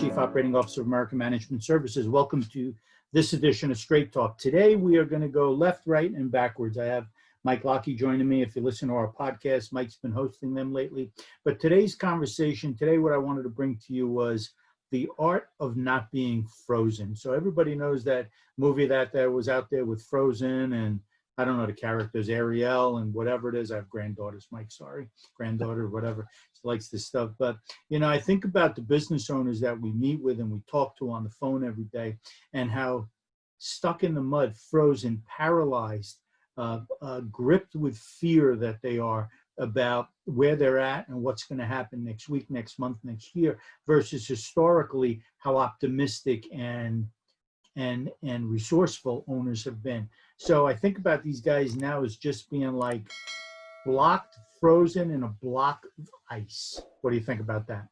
Chief Operating Officer of American Management Services. Welcome to this edition of Straight Talk. Today, we are going to go left, right, and backwards. I have Mike Lockey joining me. If you listen to our podcast, Mike's been hosting them lately. But today's conversation, what I wanted to bring to you was the art of not being frozen. So everybody knows that movie that was out there with Frozen, and I don't know the characters, Ariel and whatever it is. I have granddaughters, Mike, granddaughter, whatever. She likes this stuff. But, I think about the business owners that we meet with and we talk to on the phone every day, and how stuck in the mud, frozen, paralyzed, gripped with fear that they are about where they're at and what's going to happen next week, next month, next year, versus historically how optimistic and resourceful owners have been. So I think about these guys now as just being like blocked, frozen in a block of ice. What do you think about that?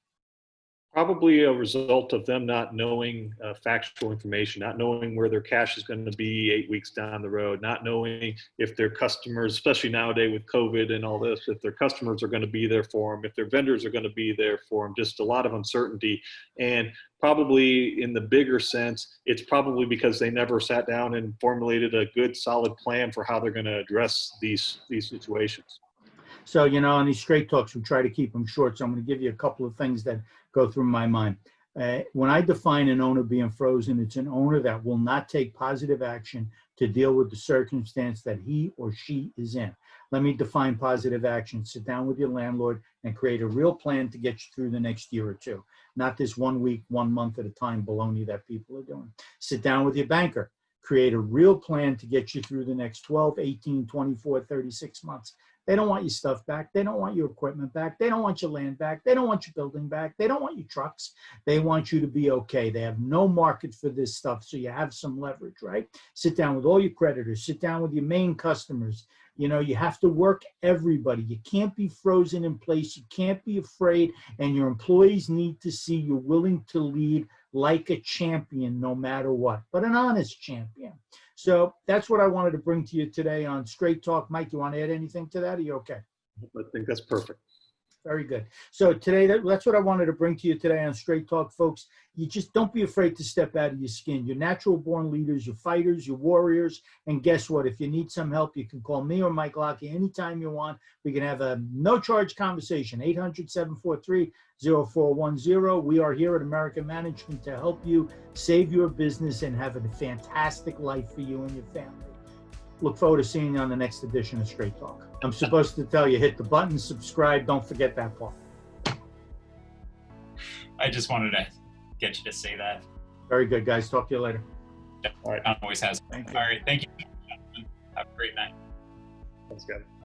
Probably a result of them not knowing factual information, not knowing where their cash is going to be 8 weeks down the road, not knowing if their customers, especially nowadays with COVID and all this, if their customers are going to be there for them, if their vendors are going to be there for them, just a lot of uncertainty. And probably in the bigger sense, it's probably because they never sat down and formulated a good, solid plan for how they're going to address these situations. So, on these straight talks, we try to keep them short. So I'm going to give you a couple of things that go through my mind. When I define an owner being frozen, it's an owner that will not take positive action to deal with the circumstance that he or she is in. Let me define positive action. Sit down with your landlord and create a real plan to get you through the next year or two. Not this 1 week, 1 month at a time baloney that people are doing. Sit down with your banker. Create a real plan to get you through the next 12, 18, 24, 36 months. They don't want your stuff back. They don't want your equipment back. They don't want your land back. They don't want your building back. They don't want your trucks. They want you to be okay. They have no market for this stuff, so you have some leverage, right? Sit down with all your creditors. Sit down with your main customers. You have to work everybody. You can't be frozen in place. You can't be afraid, and your employees need to see you're willing to lead like a champion no matter what, but an honest champion. So that's what I wanted to bring to you today on Straight Talk. Mike, you want to add anything to that? Are you okay? I think that's perfect. Very good. So today, that's what I wanted to bring to you today on Straight Talk, folks. You just don't be afraid to step out of your skin. You're natural born leaders, you're fighters, you're warriors. And guess what? If you need some help, you can call me or Mike Lockey anytime you want. We can have a no-charge conversation, 800-743-0410. We are here at American Management to help you save your business and have a fantastic life for you and your family. Look forward to seeing you on the next edition of Straight Talk. I'm supposed to tell you, hit the button, subscribe. Don't forget that part. I just wanted to get you to say that. Very good, guys. Talk to you later. All right. Always has. Thank you. All right. Thank you. Have a great night. That's good.